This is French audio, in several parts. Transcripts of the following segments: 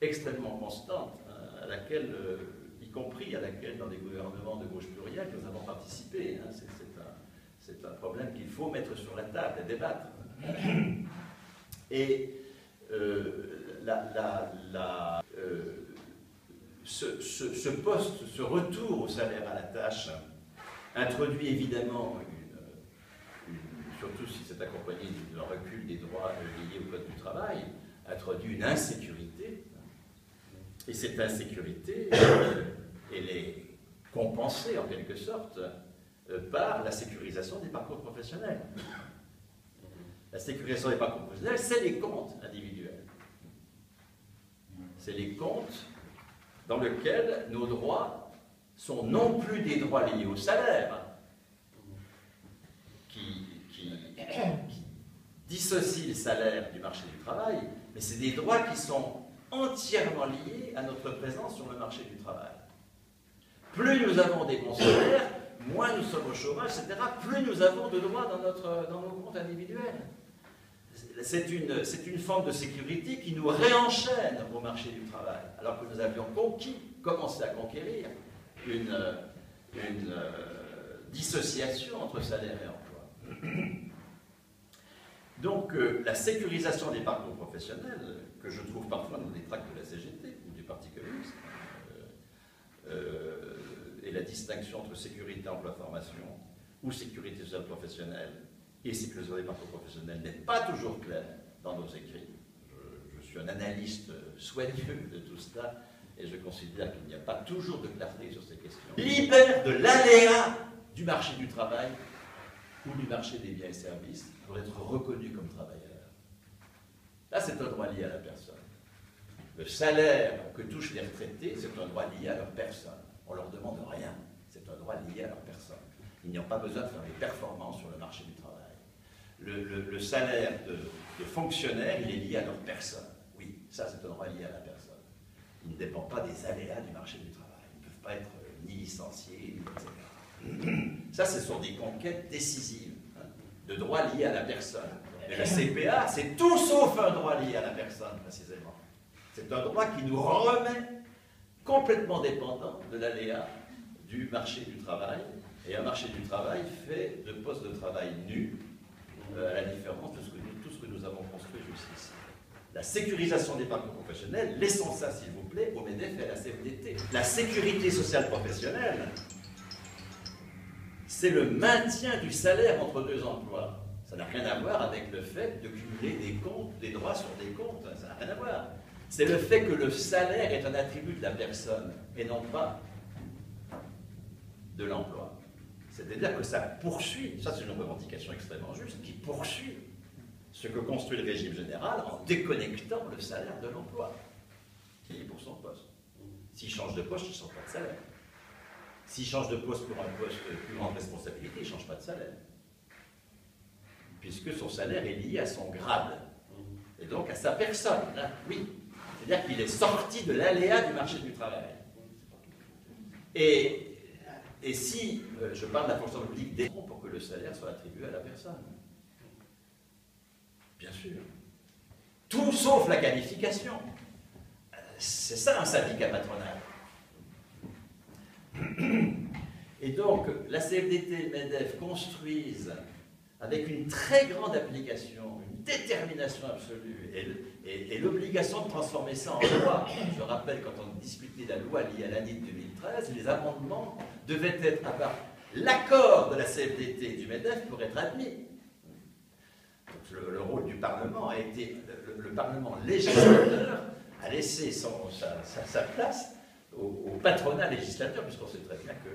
extrêmement constante, hein, à laquelle, y compris à laquelle, dans les gouvernements de gauche plurielle, nous avons participé. Hein. C'est un problème qu'il faut mettre sur la table et débattre. Et ce poste, ce retour au salaire à la tâche, introduit évidemment, surtout si c'est accompagné d'un recul des droits liés au Code du travail, introduit une insécurité. Et cette insécurité, elle est compensée en quelque sorte par la sécurisation des parcours professionnels. La sécurisation des parcours professionnels, c'est les comptes individuels. C'est les comptes dans lesquels nos droits sont non plus des droits liés au salaire, qui dissocient le salaire du marché du travail, mais c'est des droits qui sont entièrement liés à notre présence sur le marché du travail. Plus nous avons des bons salaires, moins nous sommes au chômage, etc., plus nous avons de droits dans nos comptes individuels. C'est une forme de sécurité qui nous réenchaîne au marché du travail, alors que nous avions commencé à conquérir une dissociation entre salaire et emploi. Donc, la sécurisation des parcours professionnels, que je trouve parfois dans les tracts de la CGT ou du Parti communiste, et la distinction entre sécurité, emploi, formation, ou sécurité sociale professionnelle et sécurisation des parcours professionnels n'est pas toujours claire dans nos écrits. Je suis un analyste soigneux de tout cela, et je considère qu'il n'y a pas toujours de clarté sur ces questions. Libère de l'aléa du marché du travail ou du marché des biens et services pour être reconnu comme travailleur. Là, c'est un droit lié à la personne. Le salaire que touchent les retraités, c'est un droit lié à leur personne. On ne leur demande rien. C'est un droit lié à leur personne. Ils n'ont pas besoin de faire des performances sur le marché du travail. Le salaire de fonctionnaire, il est lié à leur personne. Oui, ça, c'est un droit lié à la personne. Il ne dépend pas des aléas du marché du travail. Ils ne peuvent pas être ni licenciés, etc. Ça, ce sont des conquêtes décisives, hein, de droits liés à la personne. Et la CPA, c'est tout sauf un droit lié à la personne, précisément. C'est un droit qui nous remet complètement dépendants de l'aléa du marché du travail, et un marché du travail fait de postes de travail nus, à la différence de tout ce que nous avons construit jusqu'ici. La sécurisation des parcours professionnels, laissons ça, s'il vous plaît, au MEDEF et à la CFDT. La sécurité sociale professionnelle, c'est le maintien du salaire entre deux emplois. Ça n'a rien à voir avec le fait de cumuler des comptes, des droits sur des comptes. Ça n'a rien à voir. C'est le fait que le salaire est un attribut de la personne et non pas de l'emploi. C'est-à-dire que ça poursuit, ça c'est une revendication extrêmement juste, qui poursuit ce que construit le régime général en déconnectant le salaire de l'emploi. Il est pour son poste. S'il change de poste, il ne change pas de salaire. S'il change de poste pour un poste de plus grande responsabilité, il ne change pas de salaire. Puisque son salaire est lié à son grade. Et donc à sa personne. Là, oui. C'est-à-dire qu'il est sorti de l'aléa du marché du travail. Et si je parle de la fonction publique des pour que le salaire soit attribué à la personne. Bien sûr. Tout sauf la qualification. C'est ça un syndicat patronal. Et donc, la CFDT et le MEDEF construisent avec une très grande application, une détermination absolue, et l'obligation de transformer ça en loi. Je rappelle, quand on discutait de la loi liée à l'année 2013, les amendements devaient être, à part l'accord de la CFDT et du MEDEF, pour être admis. Donc, le rôle du Parlement a été, le Parlement législateur a laissé sa place au patronat législateur, puisqu'on sait très bien que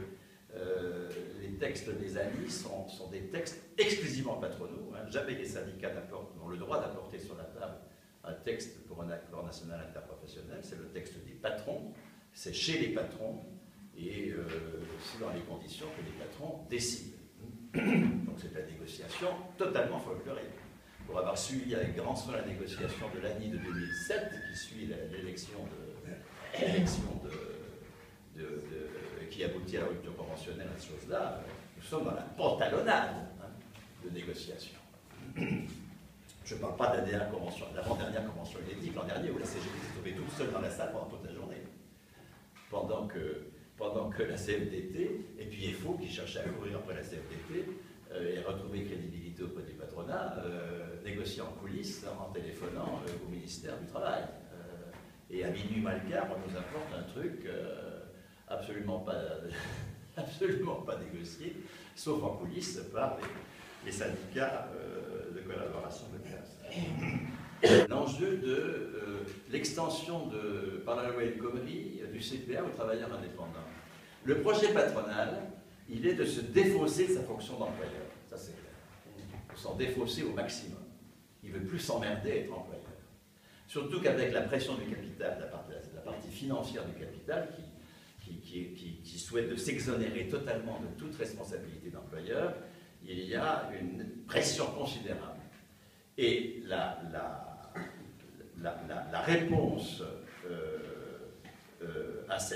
les textes des ANI sont des textes exclusivement patronaux. Hein. Jamais les syndicats n'ont le droit d'apporter sur la table un texte pour un accord national interprofessionnel. C'est le texte des patrons, c'est chez les patrons, et c'est dans les conditions que les patrons décident. Donc c'est la négociation totalement folklorique. Pour avoir suivi avec grand soin la négociation de l'ANI de 2007, qui suit l'élection qui aboutit à la rupture conventionnelle à ces choses-là, nous sommes dans la pantalonnade de négociation. Je ne parle pas de la dernière convention, de l'avant-dernière convention inédite, l'an dernier, où la CGT s'est retrouvée toute seule dans la salle pendant toute la journée. Pendant que la CFDT, et puis FO qui cherchait à courir après la CFDT, et retrouver crédibilité auprès du patronat, négocier en coulisses en téléphonant au ministère du Travail. Et à minuit mal quart, on nous apporte un truc absolument pas négocié, sauf en coulisses par les syndicats de collaboration de classe. L'enjeu de l'extension par la loi El Khomri du CPA aux travailleurs indépendants. Le projet patronal, il est de se défausser de sa fonction d'employeur. Ça, c'est clair. Il faut s'en défausser au maximum. Il ne veut plus s'emmerder à être employeur. Surtout qu'avec la pression du capital, la partie financière du capital, qui souhaite de s'exonérer totalement de toute responsabilité d'employeur, il y a une pression considérable. Et la réponse à ce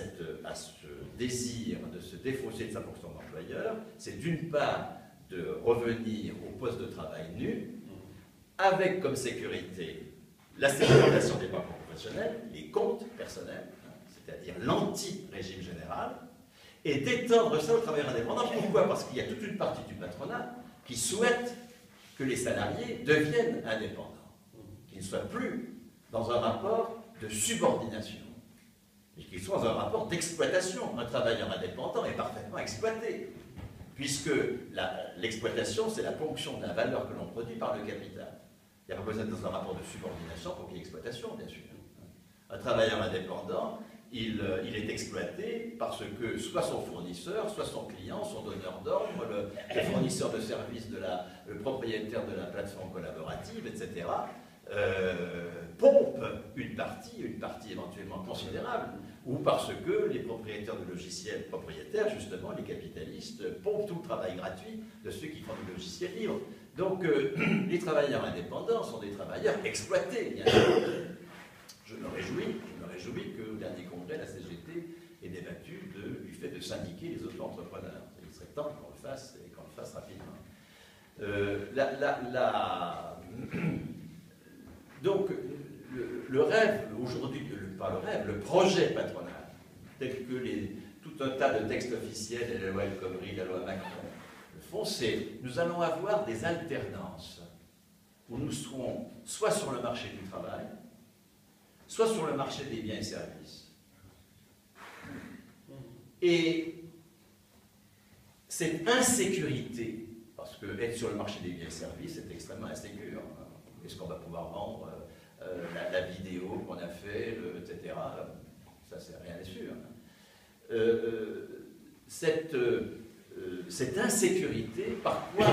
désir de se défausser de sa fonction d'employeur, c'est d'une part de revenir au poste de travail nu, avec comme sécurité la sécurisation des parcours professionnels, les comptes personnels, c'est-à-dire l'anti-régime général, et d'étendre ça aux travailleurs indépendants. Pourquoi? Parce qu'il y a toute une partie du patronat qui souhaite que les salariés deviennent indépendants, qu'ils ne soient plus dans un rapport de subordination, et qu'ils soient dans un rapport d'exploitation. Un travailleur indépendant est parfaitement exploité, puisque l'exploitation, c'est la ponction de la valeur que l'on produit par le capital. Il n'y a pas besoin d'être dans un rapport de subordination pour qu'il y ait exploitation, bien sûr. Un travailleur indépendant, il est exploité parce que soit son fournisseur, soit son client, son donneur d'ordre, le fournisseur de services, le propriétaire de la plateforme collaborative, etc., pompe une partie éventuellement considérable, ou parce que les propriétaires de logiciels justement, les capitalistes, pompent tout le travail gratuit de ceux qui font du logiciel libre. Donc, les travailleurs indépendants sont des travailleurs exploités. Je me réjouis qu'au dernier congrès, la CGT ait débattu du fait de syndiquer les auto-entrepreneurs. Il serait temps qu'on le fasse, et qu'on le fasse rapidement. Donc, le rêve, aujourd'hui, pas le rêve, le projet patronal, tel que tout un tas de textes officiels, et la loi El Khomri, la loi Macron, le font, c'est nous allons avoir des alternances où nous serons soit sur le marché du travail, soit sur le marché des biens et services. Et cette insécurité, parce que être sur le marché des biens et services est extrêmement insécure. Est-ce qu'on va pouvoir vendre la vidéo qu'on a fait, etc. Ça, c'est rien n'est sûr. Cette insécurité, par quoi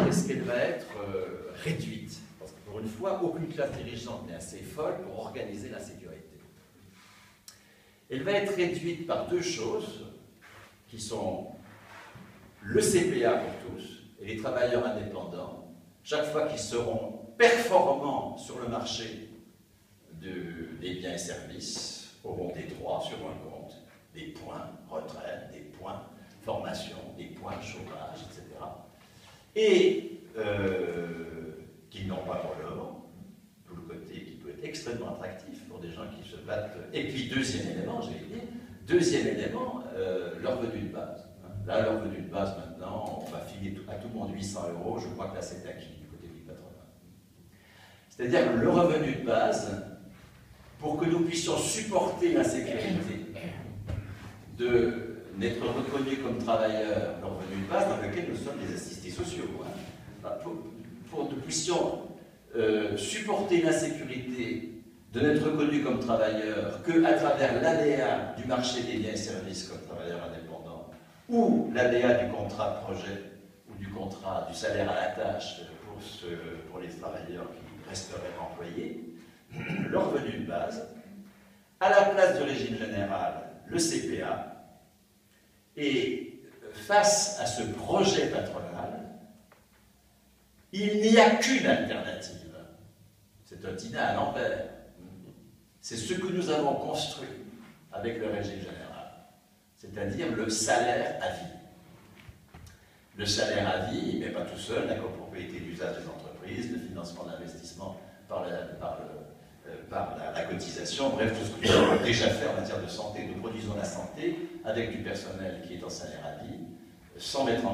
est-ce qu'elle va être réduite? Parce que pour une fois, aucune classe dirigeante n'est assez folle pour organiser la sécurité. Elle va être réduite par deux choses qui sont le CPA pour tous et les travailleurs indépendants, chaque fois qu'ils seront performants sur le marché des biens et services, auront des droits sur un compte, des points retraite, des points formation, des points chômage, etc. Et qu'ils n'ont pas pour le moment, tout le côté qui peut être extrêmement attractif pour des gens qui se battent. Et puis deuxième élément, le revenu de base. Là, le revenu de base, maintenant, on va filer à tout le monde 800 €, je crois que là c'est acquis du côté du patronat. C'est-à-dire le revenu de base, pour que nous puissions supporter la sécurité d'être reconnus comme travailleurs, le revenu de base dans lequel nous sommes des assistés sociaux. Pour que nous puissions supporter l'insécurité de n'être reconnus comme travailleurs qu'à travers l'aléa du marché des biens et services comme travailleurs indépendants, ou l'aléa du contrat de projet, ou du salaire à la tâche pour les travailleurs qui resteraient employés, le revenu de base, à la place du régime général, le CPA, et face à ce projet patronal, il n'y a qu'une alternative. C'est un dîner à l'envers. C'est ce que nous avons construit avec le régime général, c'est-à-dire le salaire à vie. Le salaire à vie, mais pas tout seul, la copropriété d'usage des entreprises, le financement d'investissement par par la cotisation, bref, tout ce que nous avons déjà fait en matière de santé. Nous produisons la santé avec du personnel qui est en salaire à vie, sans mettre en